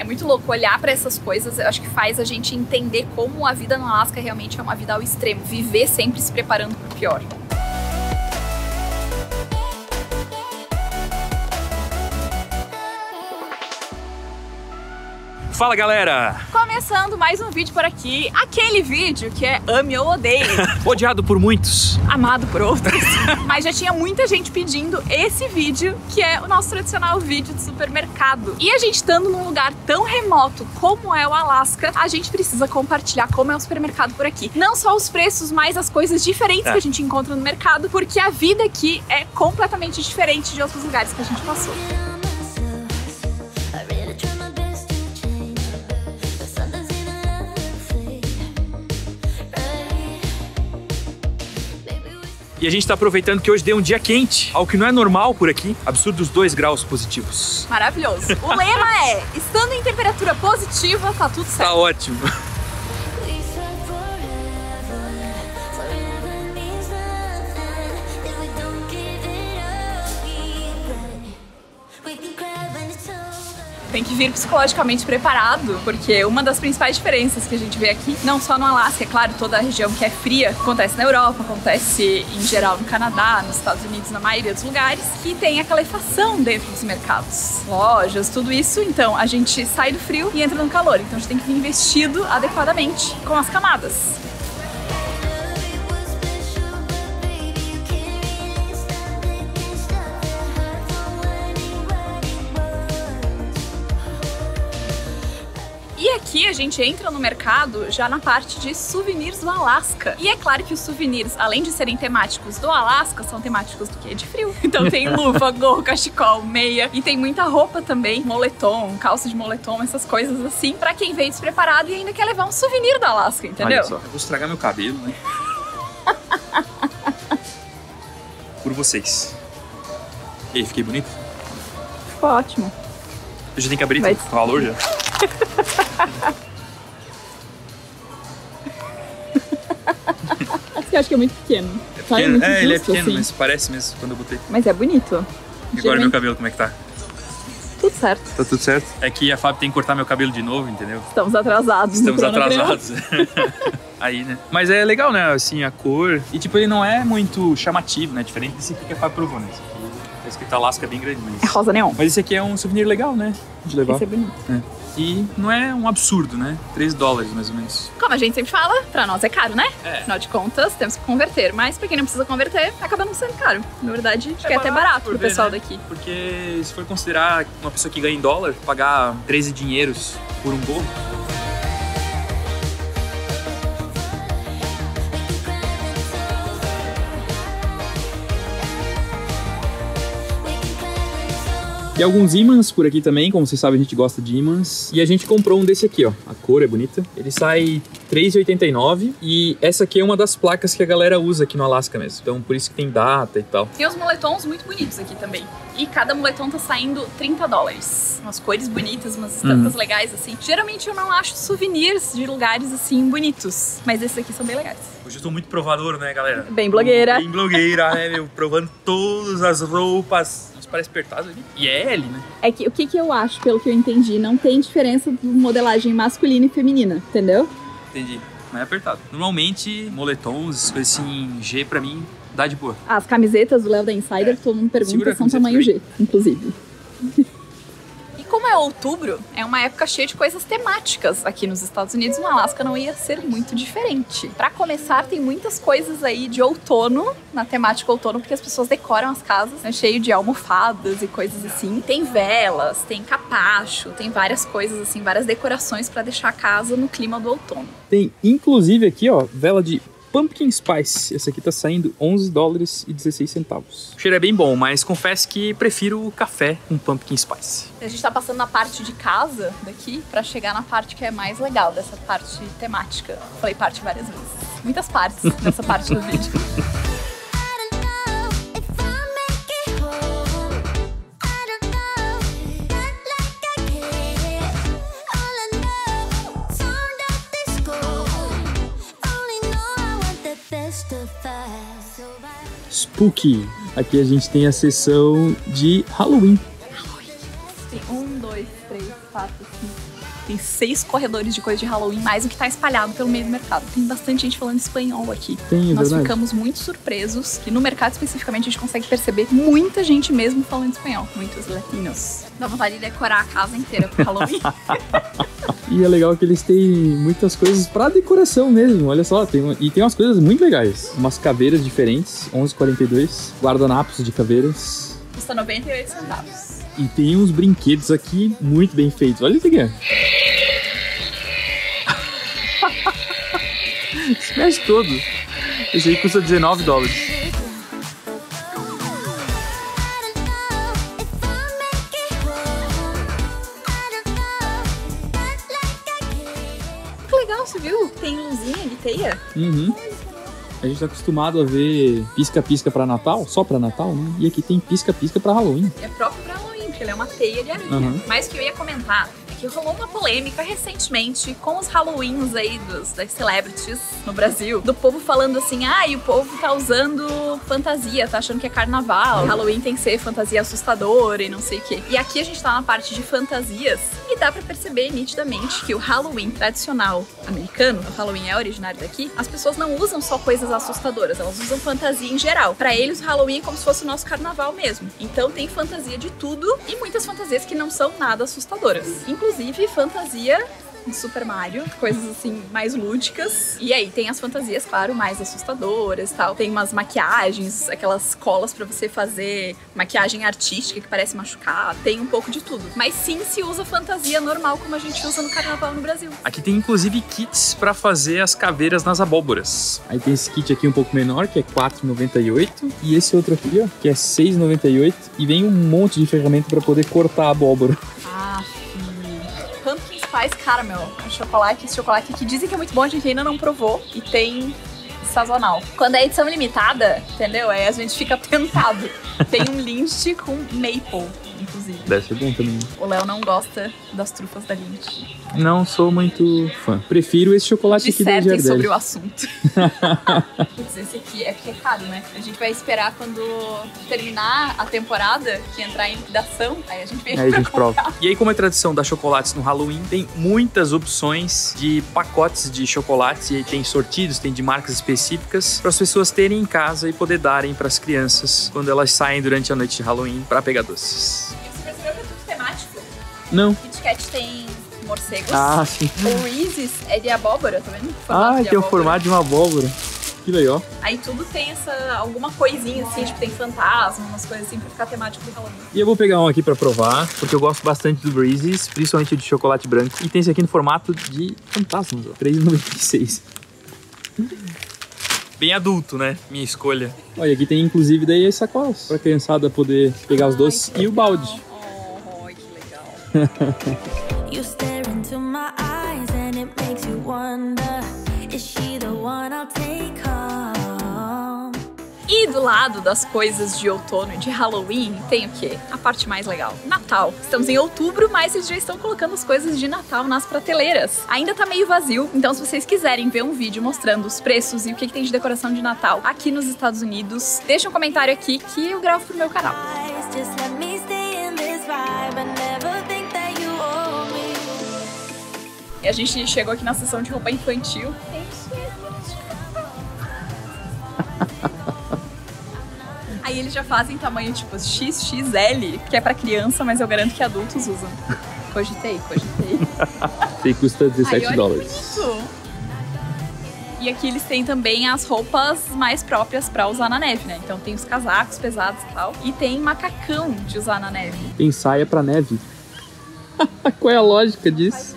muito louco olhar pra essas coisas, eu acho que faz a gente entender como a vida no Alasca realmente é uma vida ao extremo, viver sempre se preparando pro pior. Fala, galera! Começando mais um vídeo por aqui, aquele vídeo que é ame ou odeie. Odiado por muitos, amado por outros. Mas já tinha muita gente pedindo esse vídeo, que é o nosso tradicional vídeo de supermercado. E a gente estando num lugar tão remoto como é o Alasca, a gente precisa compartilhar como é o supermercado por aqui. Não só os preços, mas as coisas diferentes que a gente encontra no mercado, porque a vida aqui é completamente diferente de outros lugares que a gente passou. E a gente tá aproveitando que hoje deu um dia quente, algo que não é normal por aqui, absurdos 2 graus positivos. Maravilhoso. O lema é, estando em temperatura positiva, tá tudo certo. Tá ótimo. Tem que vir psicologicamente preparado, porque uma das principais diferenças que a gente vê aqui, não só no Alasca, é claro, toda a região que é fria, acontece na Europa, acontece em geral no Canadá, nos Estados Unidos, na maioria dos lugares, que tem a calefação dentro dos mercados, lojas, tudo isso. Então a gente sai do frio e entra no calor, então a gente tem que vir vestido adequadamente com as camadas. E aqui a gente entra no mercado já na parte de souvenirs do Alasca. E é claro que os souvenirs, além de serem temáticos do Alasca, são temáticos do quê? De frio. Então tem luva, gorro, cachecol, meia. E tem muita roupa também, moletom, calça de moletom, essas coisas assim, pra quem veio despreparado e ainda quer levar um souvenir do Alasca, entendeu? Olha só, eu vou estragar meu cabelo, né? Por vocês. E aí, fiquei bonito? Ficou ótimo. Eu já tenho que abrir o valor já. Eu acho que é muito pequeno. É pequeno? É, ele é pequeno, assim. Mas parece mesmo quando eu botei. Mas é bonito. E agora meu cabelo, como é que tá? Tudo certo. Tá tudo certo? É que a Fábio tem que cortar meu cabelo de novo, entendeu? Estamos atrasados. Estamos atrasados. Aí, né? Mas é legal, né? Assim, a cor. E tipo, ele não é muito chamativo, né? Diferente desse aqui que a Fábio provou, né? Esse aqui tá escrito Alasca bem grande. Mas... é rosa neon. Mas esse aqui é um souvenir legal, né? De levar. Esse é bonito. É. E não é um absurdo, né? $3 mais ou menos. Como a gente sempre fala, pra nós é caro, né? É. Afinal de contas, temos que converter. Mas pra quem não precisa converter, acaba não sendo caro. Na verdade, acho que é até barato pro pessoal daqui. Porque se for considerar uma pessoa que ganha em dólar, pagar 13 dinheiros por um gorro... E alguns ímãs por aqui também, como vocês sabem a gente gosta de ímãs. E a gente comprou um desse aqui, ó. A cor é bonita. Ele sai R$3,89 e essa aqui é uma das placas que a galera usa aqui no Alasca mesmo. Então por isso que tem data e tal. Tem uns moletons muito bonitos aqui também. E cada moletom tá saindo $30. Umas cores bonitas, umas estampas legais assim. Geralmente eu não acho souvenirs de lugares assim bonitos, mas esses aqui são bem legais. Hoje eu tô muito provador, né, galera? Bem blogueira. Bem blogueira, né, meu? Provando todas as roupas. Parece apertado ali. E é L, né? É que o que eu acho, pelo que eu entendi, não tem diferença de modelagem masculina e feminina, entendeu? Entendi. Não é apertado. Normalmente, moletons, coisas assim, G pra mim, dá de boa. As camisetas do Léo da Insider, todo mundo pergunta, são tamanho G, inclusive. Como é outubro, é uma época cheia de coisas temáticas aqui nos Estados Unidos. No Alasca não ia ser muito diferente. Pra começar, tem muitas coisas aí de outono, na temática outono, porque as pessoas decoram as casas, né, cheio de almofadas e coisas assim. Tem velas, tem capacho, tem várias coisas assim, várias decorações pra deixar a casa no clima do outono. Tem inclusive aqui, ó, vela de Pumpkin Spice. Esse aqui tá saindo $11,16. O cheiro é bem bom, mas confesso que prefiro o café com Pumpkin Spice. A gente tá passando na parte de casa daqui pra chegar na parte que é mais legal dessa parte temática. Falei parte várias vezes. Muitas partes nessa parte do vídeo. Spooky. Aqui a gente tem a seção de Halloween. Tem 1, 2, 3, 4, 5, Tem 6 corredores de coisa de Halloween, mais o que tá espalhado pelo meio do mercado. Tem bastante gente falando espanhol aqui. Nós ficamos muito surpresos que no mercado especificamente a gente consegue perceber muita gente mesmo falando espanhol. Muitos latinos. Dá vontade de decorar a casa inteira pro Halloween. E é legal que eles têm muitas coisas pra decoração mesmo, olha só. Tem umas coisas muito legais. Umas caveiras diferentes, R$11,42. Guardanapos de caveiras. Custa 98 centavos. E tem uns brinquedos aqui muito bem feitos. Olha isso aqui. Se mexe todo. Esse aí custa $19. Que legal, você viu? Tem luzinha de teia. Uhum. A gente tá acostumado a ver pisca-pisca pra Natal, só pra Natal, né? E aqui tem pisca-pisca pra Halloween. É próprio pra Halloween, porque ele é uma teia de aranha. Uhum. Mas o que eu ia comentar é que rolou uma polêmica recentemente com os Halloweens aí das celebrities no Brasil. Do povo falando assim, e o povo tá usando fantasia, tá achando que é carnaval. Halloween tem que ser fantasia assustadora e não sei o quê. E aqui a gente tá na parte de fantasias e dá pra perceber nitidamente que o Halloween tradicional americano, o Halloween é originário daqui, as pessoas não usam só coisas assustadoras, elas usam fantasia em geral. Pra eles o Halloween é como se fosse o nosso carnaval mesmo. Então tem fantasia de tudo e muitas fantasias que não são nada assustadoras. Inclusive fantasia de Super Mario, coisas assim mais lúdicas. E aí tem as fantasias, claro, mais assustadoras e tal. Tem umas maquiagens, aquelas colas pra você fazer maquiagem artística que parece machucar. Tem um pouco de tudo. Mas sim se usa fantasia normal como a gente usa no carnaval no Brasil. Aqui tem inclusive kits pra fazer as caveiras nas abóboras. Aí tem esse kit aqui um pouco menor, que é R$4,98. E esse outro aqui, ó, que é R$6,98. E vem um monte de ferramenta pra poder cortar a abóbora. Pumpkin Spice Caramel, esse chocolate que dizem que é muito bom, a gente ainda não provou e tem sazonal. Quando é edição limitada, entendeu? Aí a gente fica tentado. Tem um Lindt com maple, inclusive. Deve ser bom também. O Léo não gosta das trufas da Lindt. Não sou muito fã. Prefiro esse chocolate aqui da Ghirardelli. Dissertem sobre o assunto. Putz, esse aqui é porque é caro, né? A gente vai esperar quando terminar a temporada, que entrar em liquidação, aí a gente vem aí a gente prova. E aí, como é tradição dar chocolates no Halloween, tem muitas opções de pacotes de chocolates. E aí tem sortidos, tem de marcas específicas para as pessoas terem em casa e poder darem para as crianças quando elas saem durante a noite de Halloween para pegar doces. Você percebeu que é tudo temático? Não. Kit Kat tem morcegos. Sim. O Reese's é de abóbora, tá vendo? Tem o formato de uma abóbora. Que legal. Aí tudo tem alguma coisinha assim, tipo tem fantasma, umas coisas assim pra ficar temático do Halloween. E eu vou pegar um aqui pra provar, porque eu gosto bastante do Reese's, principalmente o de chocolate branco. E tem esse aqui no formato de fantasmas, ó. R$3,96. Bem adulto, né? Minha escolha. Olha, aqui tem inclusive daí as sacolas pra criançada poder pegar os doces e o balde. Que legal. You stare into my eyes and it makes you wonder, is she the one I'll take home? E do lado das coisas de outono e de Halloween, tem o quê? A parte mais legal. Natal. Estamos em outubro, mas eles já estão colocando as coisas de Natal nas prateleiras. Ainda tá meio vazio, então se vocês quiserem ver um vídeo mostrando os preços e o que tem de decoração de Natal aqui nos Estados Unidos, deixa um comentário aqui que eu gravo pro meu canal. Just let me stay in this vibe and never think that you owe me. E a gente chegou aqui na seção de roupa infantil. Aí eles já fazem tamanho tipo XXL, que é pra criança, mas eu garanto que adultos usam. Cogitei. E custa $17. Isso. E aqui eles têm também as roupas mais próprias pra usar na neve, né? Então tem os casacos pesados e tal. E tem macacão de usar na neve. Tem saia pra neve. Qual é a lógica disso?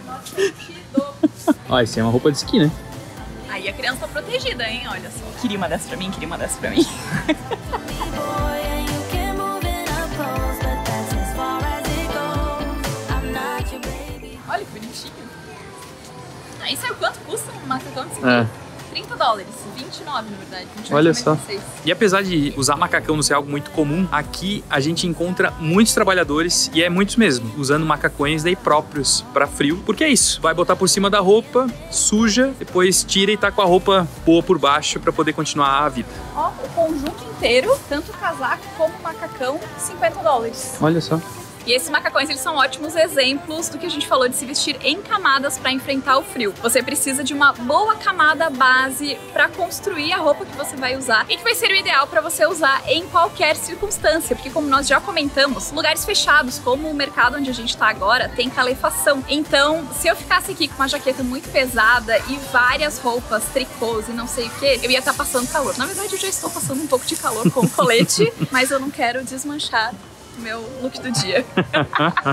Ó, isso é uma roupa de esqui, né? Aí a criança tá protegida, hein? Olha só. Queria uma dessa pra mim. Olha que bonitinho. Aí sabe quanto custa um macacão desse aqui? $30, 29 na verdade. 28, olha só. 26. E apesar de usar macacão não ser algo muito comum, aqui a gente encontra muitos trabalhadores, e é muitos mesmo, usando macacões daí próprios para frio, porque é isso, vai botar por cima da roupa, suja, depois tira e tá com a roupa boa por baixo para poder continuar a vida. Ó, o conjunto inteiro, tanto o casaco como o macacão, $50. Olha só. E esses macacões, eles são ótimos exemplos do que a gente falou de se vestir em camadas para enfrentar o frio. Você precisa de uma boa camada base para construir a roupa que você vai usar e que vai ser o ideal para você usar em qualquer circunstância, porque como nós já comentamos, lugares fechados, como o mercado onde a gente tá agora, tem calefação. Então, se eu ficasse aqui com uma jaqueta muito pesada e várias roupas, tricôs e não sei o que, eu ia estar passando calor. Na verdade, eu já estou passando um pouco de calor com o colete, mas eu não quero desmanchar meu look do dia.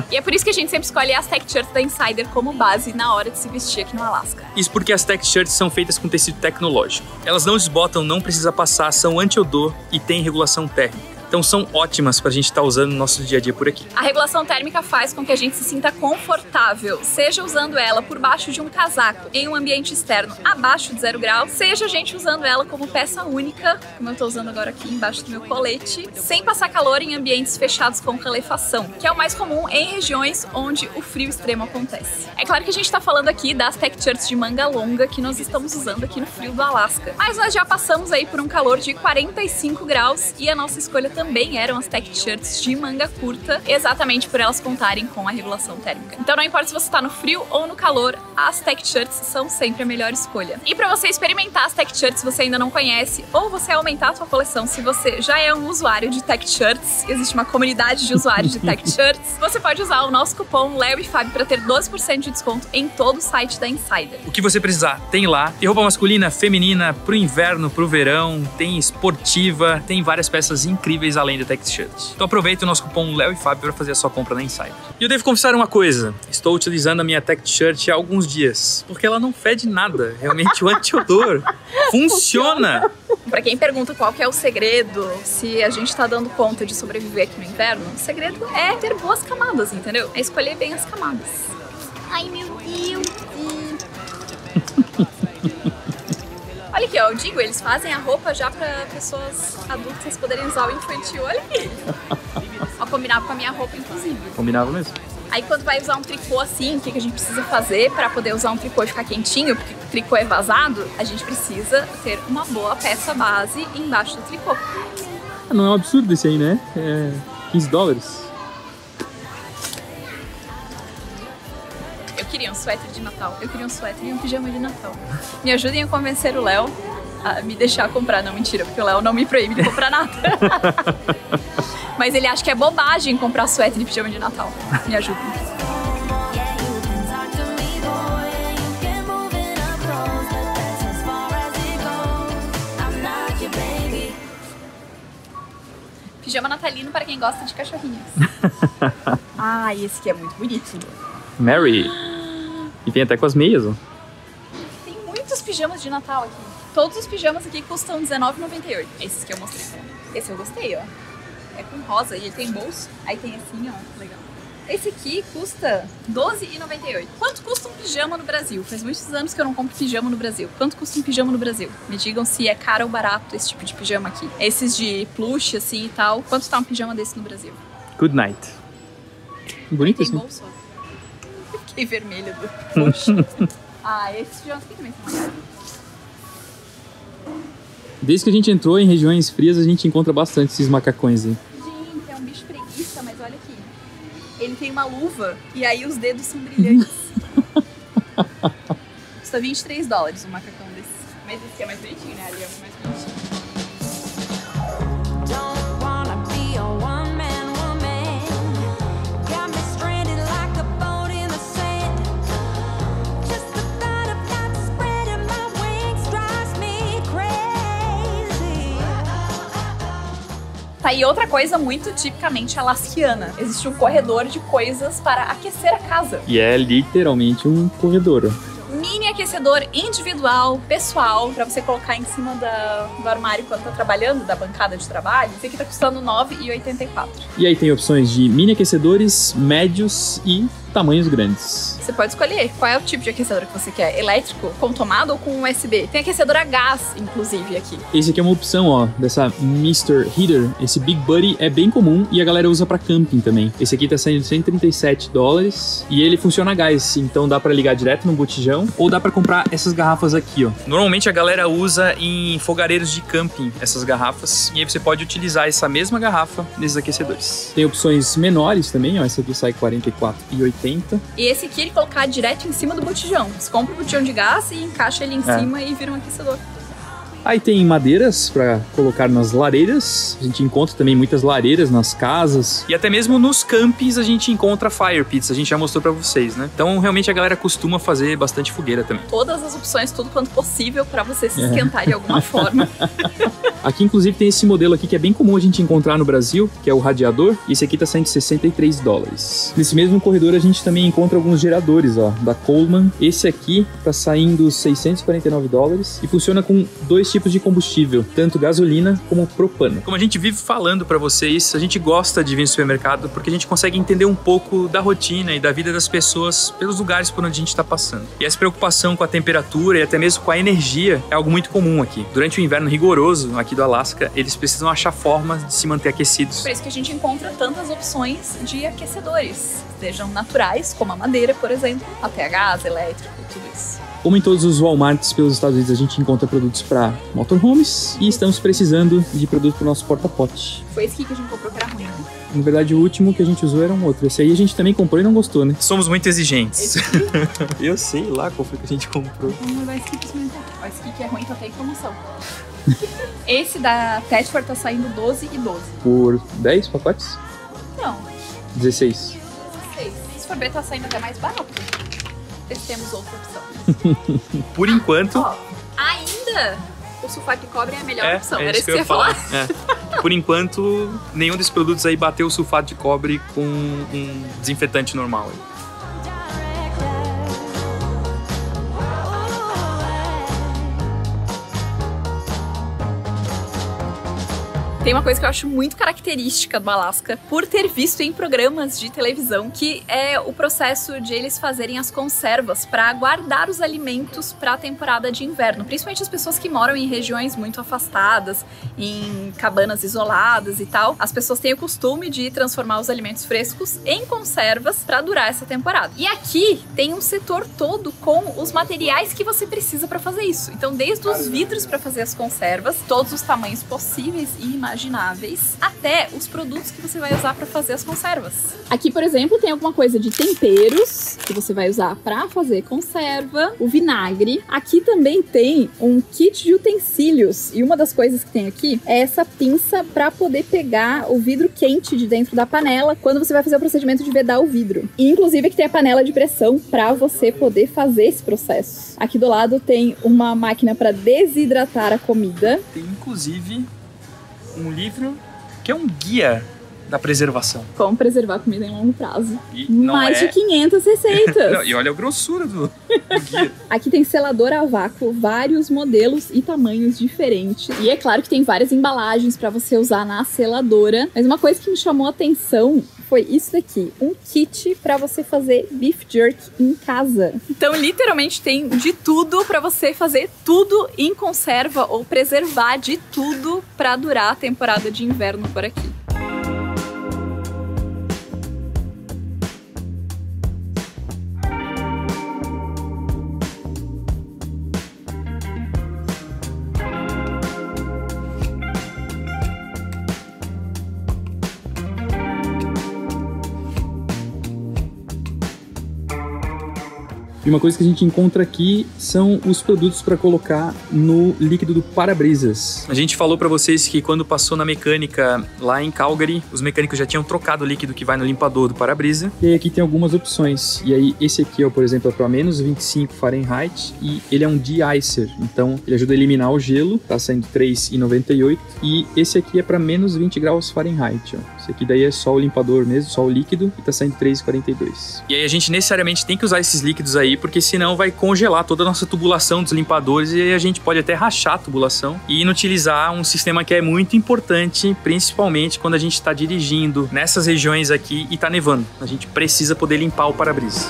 E é por isso que a gente sempre escolhe as tech shirts da Insider como base na hora de se vestir aqui no Alasca. Isso porque as tech shirts são feitas com tecido tecnológico. Elas não desbotam, não precisa passar, são anti-odor e têm regulação térmica. Então são ótimas pra gente estar usando no nosso dia a dia por aqui. A regulação térmica faz com que a gente se sinta confortável, seja usando ela por baixo de um casaco em um ambiente externo abaixo de 0 graus, seja a gente usando ela como peça única, como eu tô usando agora aqui embaixo do meu colete, sem passar calor em ambientes fechados com calefação, que é o mais comum em regiões onde o frio extremo acontece. É claro que a gente tá falando aqui das tech shirts de manga longa que nós estamos usando aqui no frio do Alasca, mas nós já passamos aí por um calor de 45 graus e a nossa escolha também eram as tech shirts de manga curta, exatamente por elas contarem com a regulação térmica. Então não importa se você tá no frio ou no calor, as tech shirts são sempre a melhor escolha. E para você experimentar as tech shirts se você ainda não conhece, ou você aumentar a sua coleção se você já é um usuário de tech shirts, existe uma comunidade de usuários de tech shirts, você pode usar o nosso cupom Léo e Fábio para ter 12% de desconto em todo o site da Insider. O que você precisar, tem lá. Tem roupa masculina, feminina, pro inverno, pro verão, tem esportiva, tem várias peças incríveis além da tech shirts. Então aproveita o nosso cupom Léo e Fábio para fazer a sua compra na Insider. E eu devo confessar uma coisa, estou utilizando a minha tech shirt há alguns dias, porque ela não fede nada, realmente o anti-odor funciona. Pra quem pergunta qual que é o segredo, se a gente tá dando conta de sobreviver aqui no inverno, o segredo é ter boas camadas, entendeu? É escolher bem as camadas. Ai, meu Deus! Olha aqui, ó, eu digo, eles fazem a roupa já pra pessoas adultas poderem usar o infantil, olha aqui. Ó, combinava com a minha roupa, inclusive. Combinava mesmo. Aí quando vai usar um tricô assim, o que a gente precisa fazer pra poder usar um tricô e ficar quentinho, porque o tricô é vazado, a gente precisa ter uma boa peça base embaixo do tricô. Não é um absurdo esse aí, né? É $15. Eu queria um suéter de Natal, eu queria um suéter e um pijama de Natal. Me ajudem a convencer o Léo a me deixar comprar. Não, mentira, porque o Léo não me proíbe de comprar nada. Mas ele acha que é bobagem comprar suéter e pijama de Natal. Me ajudem. Pijama natalino para quem gosta de cachorrinhos. Ah, esse aqui é muito bonito. Mary. E tem até com as meias, ó. Tem muitos pijamas de Natal aqui. Todos os pijamas aqui custam R$19,98. Esses que eu mostrei. Esse eu gostei, ó. É com rosa e ele tem bolso. Aí tem assim, ó. Legal. Esse aqui custa R$12,98. Quanto custa um pijama no Brasil? Faz muitos anos que eu não compro pijama no Brasil. Quanto custa um pijama no Brasil? Me digam se é caro ou barato esse tipo de pijama aqui. Esses de plush, assim e tal. Quanto tá um pijama desse no Brasil? Good night. Bonito tem assim. Bolso, ó. Fiquei vermelha do plush. Ah, esses pijamas aqui também são legais. Desde que a gente entrou em regiões frias, a gente encontra bastante esses macacões aí. Gente, é um bicho preguiça, mas olha aqui. Ele tem uma luva e aí os dedos são brilhantes. Custa $23 um macacão desse. Mas esse aqui é mais bonitinho, né? Ali é mais bonitinho. Tá, e outra coisa muito tipicamente alasquiana. Existe um corredor de coisas para aquecer a casa. E é literalmente um corredor. Mini aquecedor individual, pessoal, pra você colocar em cima do armário quando tá trabalhando, da bancada de trabalho. Esse aqui tá custando R$9,84. E aí tem opções de mini aquecedores, médios e tamanhos grandes. Você pode escolher qual é o tipo de aquecedor que você quer. Elétrico, com tomada ou com USB. Tem aquecedor a gás, inclusive, aqui. Esse aqui é uma opção, ó, dessa Mr. Heater. Esse Big Buddy é bem comum e a galera usa pra camping também. Esse aqui tá saindo $137 e ele funciona a gás, então dá pra ligar direto no botijão ou dá pra comprar essas garrafas aqui, ó. Normalmente a galera usa em fogareiros de camping essas garrafas e aí você pode utilizar essa mesma garrafa nesses aquecedores. Tem opções menores também, ó, essa aqui sai $44,80. E esse aqui ele colocar direto em cima do botijão. Você compra o botijão de gás e encaixa ele em cima e vira um aquecedor. Aí tem madeiras para colocar nas lareiras. A gente encontra também muitas lareiras nas casas. E até mesmo nos campings a gente encontra fire pits. A gente já mostrou para vocês, né? Então realmente a galera costuma fazer bastante fogueira também. Todas as opções, tudo quanto possível para você se esquentar de alguma forma. Aqui inclusive tem esse modelo aqui que é bem comum a gente encontrar no Brasil, que é o radiador. E esse aqui tá saindo $63. Nesse mesmo corredor a gente também encontra alguns geradores, ó, da Coleman. Esse aqui tá saindo $649 e funciona com dois tipos de combustível, tanto gasolina como propano. Como a gente vive falando para vocês, a gente gosta de vir no supermercado porque a gente consegue entender um pouco da rotina e da vida das pessoas pelos lugares por onde a gente está passando. E essa preocupação com a temperatura e até mesmo com a energia é algo muito comum aqui. Durante o inverno rigoroso aqui do Alasca, eles precisam achar formas de se manter aquecidos. Por isso que a gente encontra tantas opções de aquecedores, sejam naturais, como a madeira, por exemplo, até a gás, elétrico, tudo isso. Como em todos os Walmarts pelos Estados Unidos, a gente encontra produtos para motorhomes e estamos precisando de produto para o nosso porta-pote. Foi esse aqui que a gente comprou que era ruim, né? Na verdade, o último que a gente usou era um outro. Esse aí a gente também comprou e não gostou, né? Somos muito exigentes. Eu sei lá qual foi que a gente comprou. Vamos levar esse aqui pra experimentar. Ó, esse aqui que é ruim, tá até em promoção. Esse da Thetford tá saindo 12 e 12. Por 10 pacotes? Não. 16. 16. Se for ver, tá saindo até mais barato. Temos outra opção. Por enquanto... Ó, ainda o sulfato de cobre é a melhor opção. Era isso que eu ia falar. Por enquanto, nenhum desses produtos aí bateu o sulfato de cobre com um desinfetante normal. Tem uma coisa que eu acho muito característica do Alasca, por ter visto em programas de televisão, que é o processo de eles fazerem as conservas para guardar os alimentos para a temporada de inverno. Principalmente as pessoas que moram em regiões muito afastadas, em cabanas isoladas e tal. As pessoas têm o costume de transformar os alimentos frescos em conservas para durar essa temporada. E aqui tem um setor todo com os materiais que você precisa para fazer isso. Então, desde os vidros para fazer as conservas, todos os tamanhos possíveis e imagináveis, até os produtos que você vai usar para fazer as conservas. Aqui, por exemplo, tem alguma coisa de temperos que você vai usar para fazer conserva, o vinagre. Aqui também tem um kit de utensílios e uma das coisas que tem aqui é essa pinça para poder pegar o vidro quente de dentro da panela quando você vai fazer o procedimento de vedar o vidro. E, inclusive, aqui tem a panela de pressão para você poder fazer esse processo. Aqui do lado tem uma máquina para desidratar a comida. Tem, inclusive, um livro que é um guia da preservação. Como preservar comida em longo prazo. E mais de 500 receitas. Não, e olha a grossura do guia. Aqui tem selador a vácuo, vários modelos e tamanhos diferentes. E é claro que tem várias embalagens para você usar na seladora. Mas uma coisa que me chamou a atenção foi isso daqui, um kit para você fazer beef jerky em casa. Então, literalmente tem de tudo para você fazer tudo em conserva ou preservar de tudo para durar a temporada de inverno por aqui. E uma coisa que a gente encontra aqui são os produtos para colocar no líquido do para-brisas. A gente falou para vocês que quando passou na mecânica lá em Calgary, os mecânicos já tinham trocado o líquido que vai no limpador do para-brisa. E aí aqui tem algumas opções. E aí esse aqui, ó, por exemplo, é para menos 25 Fahrenheit e ele é um de-icer. Então ele ajuda a eliminar o gelo, tá saindo R$3,98. E esse aqui é para menos 20 graus Fahrenheit, ó. Esse aqui daí é só o limpador mesmo, só o líquido, e tá saindo R$3,42. E aí a gente necessariamente tem que usar esses líquidos aí ali, porque senão vai congelar toda a nossa tubulação dos limpadores e aí a gente pode até rachar a tubulação e inutilizar um sistema que é muito importante, principalmente quando a gente está dirigindo nessas regiões aqui e está nevando. A gente precisa poder limpar o para-brisa.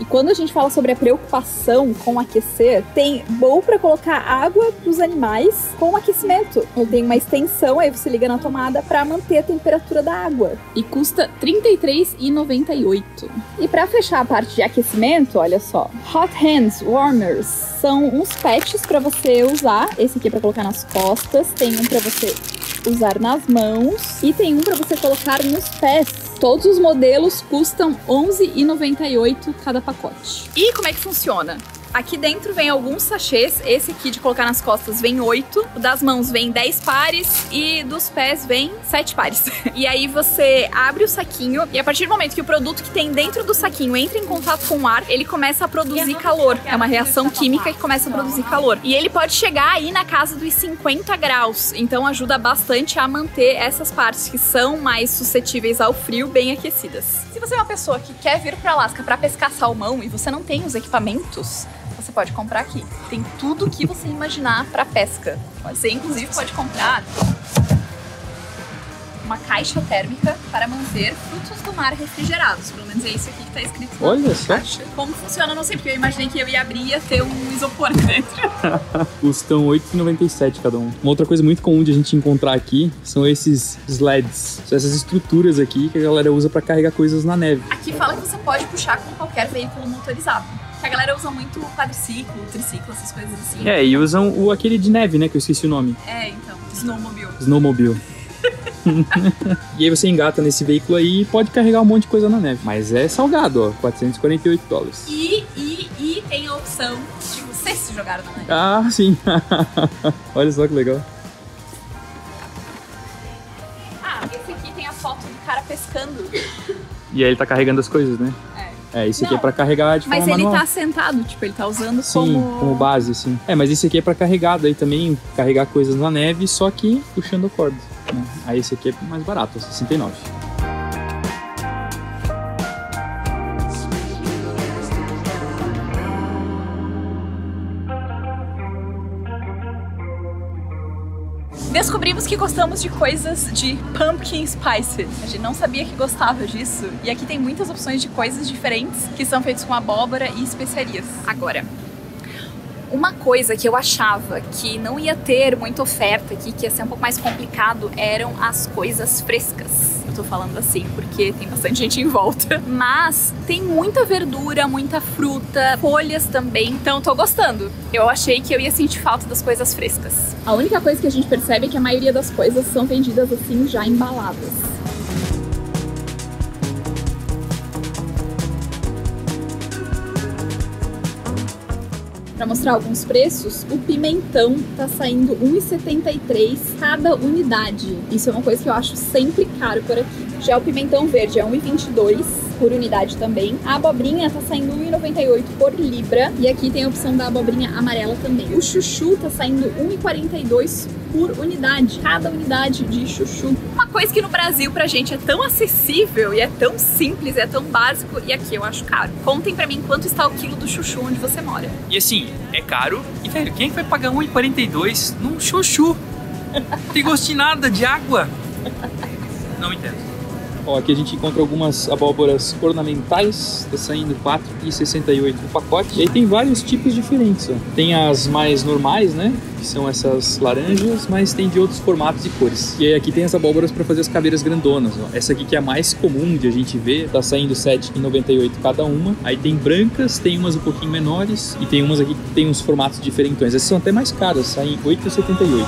Quando a gente fala sobre a preocupação com aquecer, tem bowl para colocar água para os animais com aquecimento. Ele tem uma extensão, aí você liga na tomada para manter a temperatura da água. E custa R$ 33,98. E para fechar a parte de aquecimento, olha só. Hot Hands Warmers são uns patches para você usar. Esse aqui é para colocar nas costas, tem um para você usar nas mãos e tem um para você colocar nos pés. Todos os modelos custam R$ 11,98 cada pacote. E como é que funciona? Aqui dentro vem alguns sachês, esse aqui de colocar nas costas vem 8, o das mãos vem 10 pares e dos pés vem 7 pares. E aí você abre o saquinho e a partir do momento que o produto que tem dentro do saquinho entra em contato com o ar, ele começa a produzir calor. É uma reação química que começa a produzir calor. E ele pode chegar aí na casa dos 50 graus, então ajuda bastante a manter essas partes que são mais suscetíveis ao frio bem aquecidas. Se você é uma pessoa que quer vir para Alasca para pescar salmão e você não tem os equipamentos, você pode comprar aqui. Tem tudo que você imaginar para pesca. Você inclusive pode comprar uma caixa térmica para manter frutos do mar refrigerados. Pelo menos é isso aqui que tá escrito na Olha só. caixa. Como funciona, eu não sei, porque eu imaginei que eu ia abrir e ia ter um isopor dentro. Custam R$ 8,97 cada um. Uma outra coisa muito comum de a gente encontrar aqui são esses sleds. São essas estruturas aqui que a galera usa para carregar coisas na neve. Aqui fala que você pode puxar com qualquer veículo motorizado. Que a galera usa muito quadriciclo, triciclo, essas coisas assim. É, e usam aquele de neve, né, que eu esqueci o nome. É, então, snowmobile. Snowmobile. E aí você engata nesse veículo aí e pode carregar um monte de coisa na neve. Mas é salgado, ó, $448. E tem a opção de você se jogar na neve. Ah, sim. Olha só que legal. Ah, esse aqui tem a foto do cara pescando. E aí ele tá carregando as coisas, né? É, esse aqui é pra carregar de forma manual. Mas ele tá sentado, tipo, ele tá usando sim, como base, sim. É, mas esse aqui é pra carregar, daí também carregar coisas na neve, só que puxando a corda, né? Aí esse aqui é mais barato, R$69. Descobrimos que gostamos de coisas de pumpkin spice. A gente não sabia que gostava disso. E aqui tem muitas opções de coisas diferentes que são feitas com abóbora e especiarias. Agora, uma coisa que eu achava que não ia ter muita oferta aqui, que ia ser um pouco mais complicado, eram as coisas frescas. Eu tô falando assim porque tem bastante gente em volta. Mas tem muita verdura, muita fruta, folhas também. Então tô gostando. Eu achei que eu ia sentir falta das coisas frescas. A única coisa que a gente percebe é que a maioria das coisas são vendidas assim, já embaladas. Para mostrar alguns preços, o pimentão tá saindo R$1,73 cada unidade. Isso é uma coisa que eu acho sempre caro por aqui. Já o pimentão verde é R$1,22 por unidade também. A abobrinha tá saindo R$1,98 por libra. E aqui tem a opção da abobrinha amarela também. O chuchu tá saindo R$1,42 por unidade. Cada unidade de chuchu. Uma coisa que no Brasil pra gente é tão acessível e é tão simples, é tão básico, e aqui eu acho caro. Contem pra mim quanto está o quilo do chuchu onde você mora. E assim, é caro. E velho, quem é que vai pagar R$1,42 num chuchu? Não tem gosto de nada, de água. Não entendo. Ó, aqui a gente encontra algumas abóboras ornamentais, tá saindo R$4,68 o pacote. E aí tem vários tipos diferentes, ó. Tem as mais normais, né, que são essas laranjas, mas tem de outros formatos e cores. E aí aqui tem as abóboras para fazer as caveiras grandonas, ó. Essa aqui que é a mais comum de a gente ver, tá saindo R$7,98 cada uma. Aí tem brancas, tem umas um pouquinho menores e tem umas aqui que tem uns formatos diferentões. Essas são até mais caras, saem R$8,78.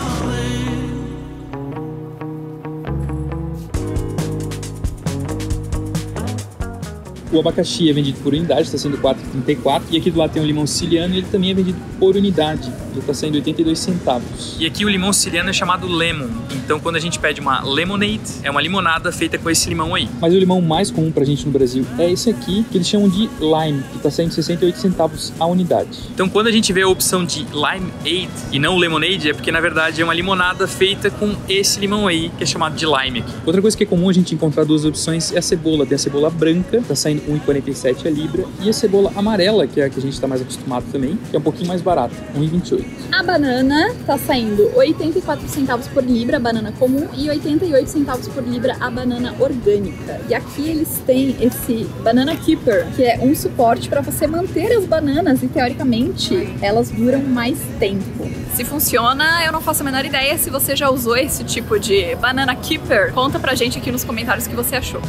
O abacaxi é vendido por unidade, está sendo R$4,34. E aqui do lado tem o limão siciliano, ele também é vendido por unidade, já está saindo 82 centavos. E aqui o limão siciliano é chamado lemon. Então quando a gente pede uma lemonade, é uma limonada feita com esse limão aí. Mas o limão mais comum pra gente no Brasil é esse aqui, que eles chamam de lime, que está saindo 68 centavos a unidade. Então quando a gente vê a opção de limeade e não lemonade, é porque na verdade é uma limonada feita com esse limão aí, que é chamado de lime aqui. Outra coisa que é comum a gente encontrar duas opções é a cebola. Tem a cebola branca, tá saindo R$1,47 a libra, e a cebola amarela, que é a que a gente tá mais acostumado também, que é um pouquinho mais barata, R$1,28. A banana tá saindo 84 centavos por libra, a banana comum, e 88 centavos por libra a banana orgânica. E aqui eles têm esse Banana Keeper, que é um suporte para você manter as bananas e, teoricamente, elas duram mais tempo. Se funciona, eu não faço a menor ideia. Se você já usou esse tipo de Banana Keeper, conta pra gente aqui nos comentários o que você achou.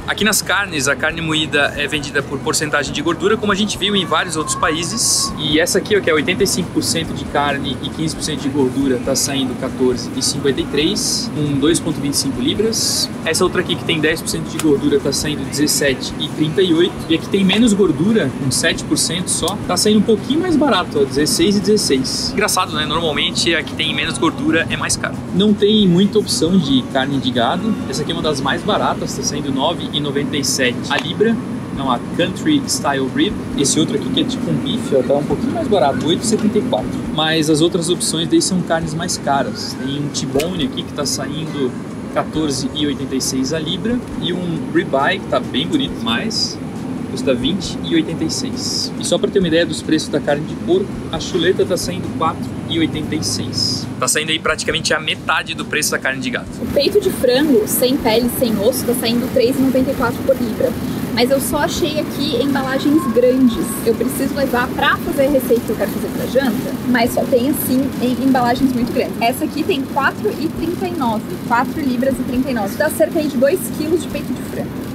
Aqui nas carnes, a carne moída é vendida por porcentagem de gordura, como a gente viu em vários outros países. E essa aqui, ó, que é 85% de carne e 15% de gordura, tá saindo R$14,53, com 2,25 libras. Essa outra aqui, que tem 10% de gordura, tá saindo R$17,38. E a que tem menos gordura, com 7% só, tá saindo um pouquinho mais barato, ó, R$16,16. Engraçado, né? Normalmente a que tem menos gordura é mais cara. Não tem muita opção de carne de gado. Essa aqui é uma das mais baratas, tá saindo R$9,97 a libra, não, a Country Style Rib. Esse outro aqui que é tipo um bife, ó, tá um pouquinho mais barato, R$8,74. Mas as outras opções daí são carnes mais caras. Tem um T-bone aqui que tá saindo R$14,86 a libra, e um ribeye que tá bem bonito, mas custa R$20,86. E só para ter uma ideia dos preços da carne de porco, a chuleta tá saindo R$4,86. Tá saindo aí praticamente a metade do preço da carne de gato. O peito de frango, sem pele, sem osso, tá saindo R$3,94 por libra. Mas eu só achei aqui embalagens grandes. Eu preciso levar pra fazer a receita que eu quero fazer pra janta, mas só tem assim em embalagens muito grandes. Essa aqui tem R$4,39, 4 libras e 39. Dá cerca de 2 quilos de peito de frango.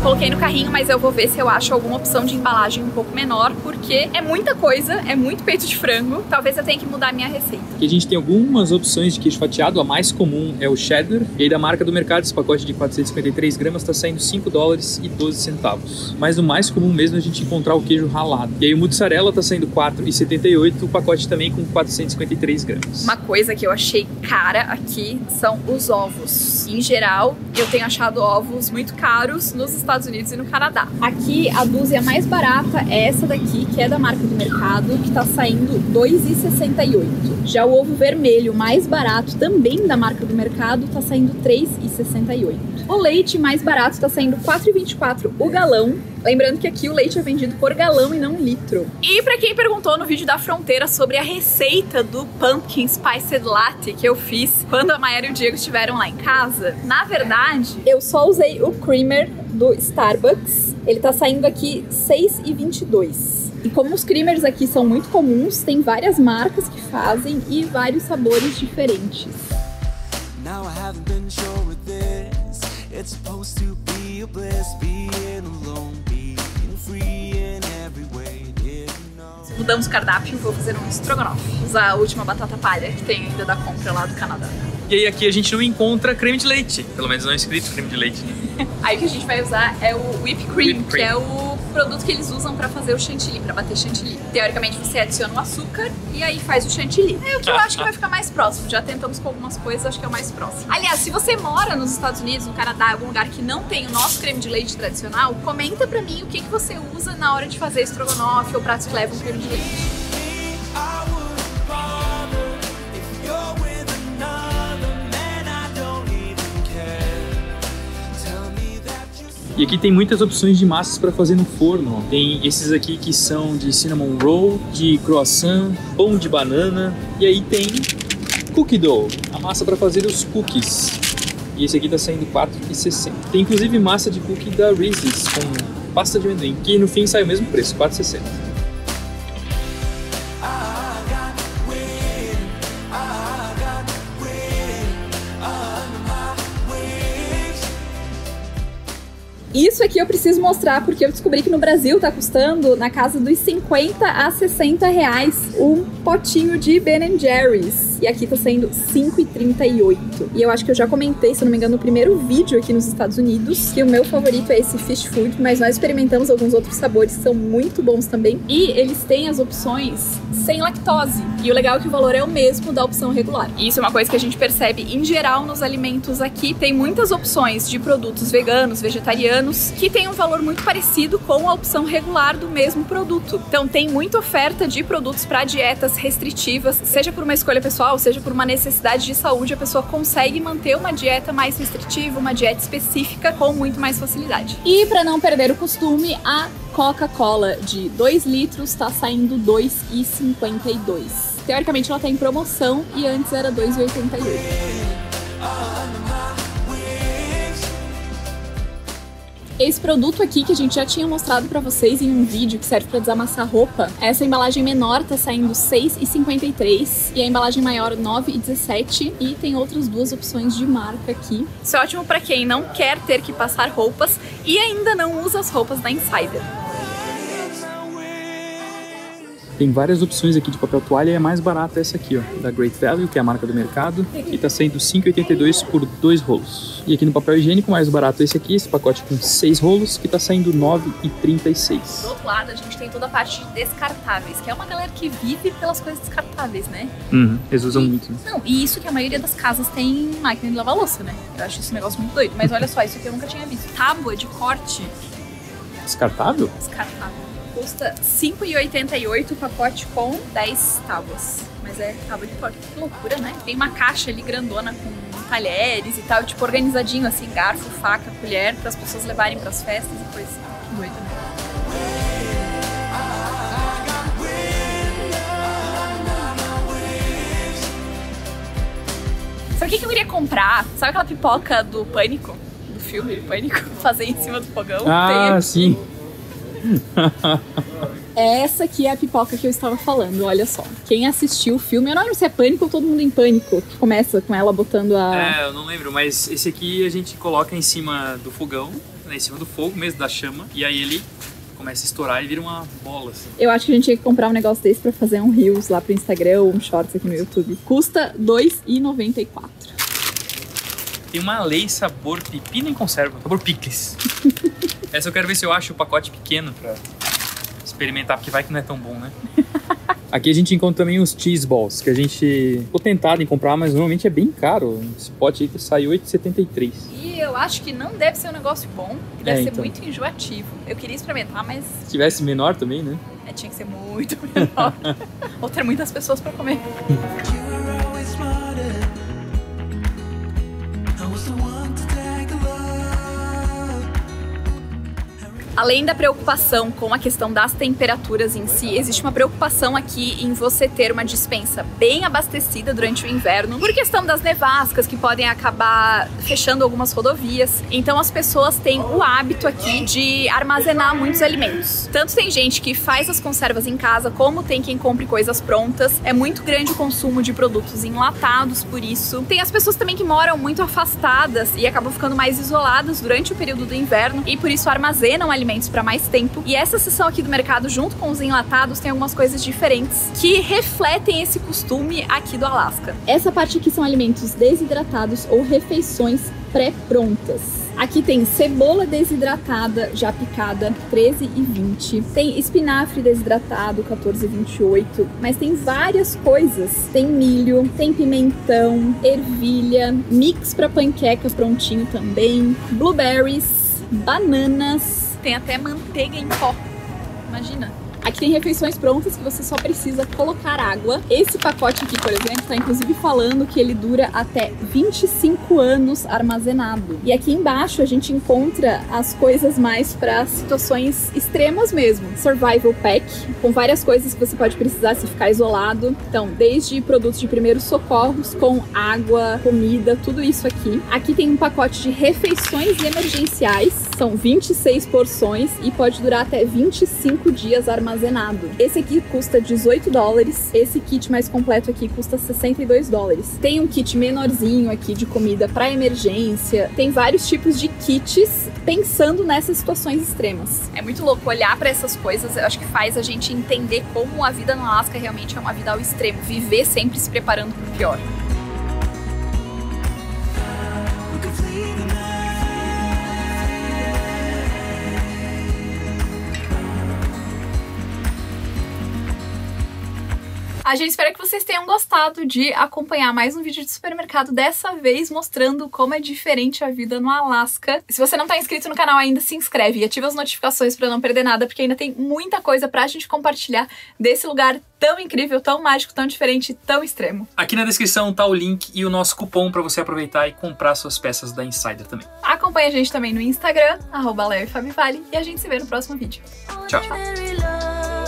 Coloquei no carrinho, mas eu vou ver se eu acho alguma opção de embalagem um pouco menor, porque é muita coisa, é muito peito de frango. Talvez eu tenha que mudar a minha receita. Aqui a gente tem algumas opções de queijo fatiado. A mais comum é o cheddar. E aí da marca do mercado, esse pacote de 453 gramas está saindo $5,12. Mas o mais comum mesmo é a gente encontrar o queijo ralado. E aí o mozzarella está saindo R$4,78, o pacote também com 453 gramas. Uma coisa que eu achei cara aqui são os ovos. Em geral, eu tenho achado ovos muito caros nos Estados Unidos e no Canadá. Aqui a dúzia mais barata é essa daqui, que é da marca do mercado, que tá saindo R$2,68. Já o ovo vermelho mais barato, também da marca do mercado, tá saindo R$3,68. O leite mais barato tá saindo R$4,24 o galão. Lembrando que aqui o leite é vendido por galão e não litro. E pra quem perguntou no vídeo da fronteira sobre a receita do Pumpkin Spiced Latte que eu fiz quando a Mayara e o Diego estiveram lá em casa, na verdade, eu só usei o creamer do Starbucks. Ele tá saindo aqui R$6,22. E como os creamers aqui são muito comuns, tem várias marcas que fazem e vários sabores diferentes. Now I haven't been sure with this. It's supposed to be a bliss, being alone, being free in every way. Mudamos o cardápio, vou fazer um estrogonofe. Usar a última batata palha que tem ainda da compra lá do Canadá. E aí aqui a gente não encontra creme de leite, pelo menos não é escrito creme de leite, né? Aí o que a gente vai usar é o whipped cream, que é o produto que eles usam pra fazer o chantilly, pra bater chantilly. Teoricamente você adiciona o açúcar e aí faz o chantilly. É o que eu acho que vai ficar mais próximo. Já tentamos com algumas coisas, acho que é o mais próximo. Aliás, se você mora nos Estados Unidos, no Canadá, em algum lugar que não tem o nosso creme de leite tradicional, comenta pra mim o que você usa na hora de fazer estrogonofe ou pratos que levam creme de leite. E aqui tem muitas opções de massas para fazer no forno. Tem esses aqui que são de cinnamon roll, de croissant, pão de banana. E aí tem cookie dough, a massa para fazer os cookies. E esse aqui tá saindo R$4,60. Tem inclusive massa de cookie da Reese's com pasta de amendoim, que no fim sai o mesmo preço, R$4,60. Isso aqui eu preciso mostrar porque eu descobri que no Brasil tá custando na casa dos 50 a 60 reais um potinho de Ben & Jerry's. E aqui tá saindo 5,38. E eu acho que eu já comentei, se não me engano, no primeiro vídeo aqui nos Estados Unidos, que o meu favorito é esse Fish Food, mas nós experimentamos alguns outros sabores que são muito bons também. E eles têm as opções sem lactose. E o legal é que o valor é o mesmo da opção regular. E isso é uma coisa que a gente percebe em geral nos alimentos aqui. Tem muitas opções de produtos veganos, vegetarianos, que tem um valor muito parecido com a opção regular do mesmo produto. Então tem muita oferta de produtos para dietas restritivas, seja por uma escolha pessoal, seja por uma necessidade de saúde, a pessoa consegue manter uma dieta mais restritiva, uma dieta específica com muito mais facilidade. E para não perder o costume, a Coca-Cola de 2 litros tá saindo R$ 2,52. Teoricamente ela tá em promoção e antes era R$ 2,88. Esse produto aqui que a gente já tinha mostrado pra vocês em um vídeo que serve pra desamassar roupa, essa embalagem menor tá saindo R$ 6,53 e a embalagem maior R$ 9,17 e tem outras duas opções de marca aqui. Isso é ótimo pra quem não quer ter que passar roupas e ainda não usa as roupas da Insider. Tem várias opções aqui de papel toalha e a mais barata é essa aqui, ó, da Great Value, que é a marca do mercado, e tá saindo R$ 5,82 por 2 rolos. E aqui no papel higiênico, mais barato é esse aqui, esse pacote com 6 rolos, que tá saindo R$ 9,36. Do outro lado, a gente tem toda a parte de descartáveis, que é uma galera que vive pelas coisas descartáveis, né? Eles usam muito. Né? Não, e isso que a maioria das casas tem máquina de lavar louça, né? Eu acho esse negócio muito doido. Mas olha só, isso aqui eu nunca tinha visto. Tábua de corte. Descartável? Descartável. Custa R$ 5,88 o pacote com 10 tábuas. Mas é tábua de corte. Que loucura, né? Tem uma caixa ali grandona com talheres e tal, tipo organizadinho assim, garfo, faca, colher, para as pessoas levarem para as festas e coisa. Que doido, né? Sabe o que eu queria comprar? Sabe aquela pipoca do Pânico? Do filme do Pânico? Fazer em cima do fogão? Ah, sim! Essa aqui é a pipoca que eu estava falando, olha só. Quem assistiu o filme, eu não lembro se é Pânico ou Todo Mundo em Pânico, que começa com ela botando a... É, eu não lembro, mas esse aqui a gente coloca em cima do fogão, né, em cima do fogo mesmo, da chama, e aí ele começa a estourar e vira uma bola, assim. Eu acho que a gente tinha que comprar um negócio desse pra fazer um Reels lá pro Instagram ou um Shorts aqui no YouTube. Custa R$ 2,94. Tem uma lei sabor pepino em conserva, sabor picles. Essa eu quero ver se eu acho o pacote pequeno pra experimentar, porque vai que não é tão bom, né? Aqui a gente encontra também os cheese balls, que a gente ficou tentado em comprar, mas normalmente é bem caro. Esse pote aí saiu R$ 8,73. E eu acho que não deve ser um negócio bom, deve ser então muito enjoativo. Eu queria experimentar, mas... Se tivesse menor também, né? Tinha que ser muito menor. Ou ter muitas pessoas pra comer. Além da preocupação com a questão das temperaturas em si, existe uma preocupação aqui em você ter uma despensa bem abastecida durante o inverno, por questão das nevascas que podem acabar fechando algumas rodovias. Então as pessoas têm o hábito aqui de armazenar muitos alimentos. Tanto tem gente que faz as conservas em casa, como tem quem compre coisas prontas. É muito grande o consumo de produtos enlatados, por isso. Tem as pessoas também que moram muito afastadas e acabam ficando mais isoladas durante o período do inverno e por isso armazenam alimentos para mais tempo. E essa seção aqui do mercado, junto com os enlatados, tem algumas coisas diferentes que refletem esse costume aqui do Alasca. Essa parte aqui são alimentos desidratados ou refeições pré-prontas. Aqui tem cebola desidratada, já picada, R$13,20. Tem espinafre desidratado, R$14,28. Mas tem várias coisas. Tem milho, tem pimentão, ervilha, mix para panqueca prontinho também, blueberries, bananas. Tem até manteiga em pó. Imagina. Aqui tem refeições prontas que você só precisa colocar água. Esse pacote aqui, por exemplo, está inclusive falando que ele dura até 25 anos armazenado. E aqui embaixo a gente encontra as coisas mais para situações extremas mesmo. Survival Pack, com várias coisas que você pode precisar se ficar isolado. Então, desde produtos de primeiros socorros, com água, comida, tudo isso aqui. Aqui tem um pacote de refeições emergenciais. São 26 porções e pode durar até 25 dias armazenado. armazenado. Esse aqui custa 18 dólares, esse kit mais completo aqui custa 62 dólares. Tem um kit menorzinho aqui de comida para emergência, tem vários tipos de kits pensando nessas situações extremas. É muito louco olhar para essas coisas, eu acho que faz a gente entender como a vida no Alasca realmente é uma vida ao extremo, viver sempre se preparando para o pior. A gente espera que vocês tenham gostado de acompanhar mais um vídeo de supermercado, dessa vez mostrando como é diferente a vida no Alasca. Se você não tá inscrito no canal ainda, se inscreve e ativa as notificações para não perder nada, porque ainda tem muita coisa pra gente compartilhar desse lugar tão incrível, tão mágico, tão diferente, tão extremo. Aqui na descrição tá o link e o nosso cupom para você aproveitar e comprar suas peças da Insider também. Acompanhe a gente também no Instagram, @LeoFabiVale, e a gente se vê no próximo vídeo. Tchau. Ordinary love.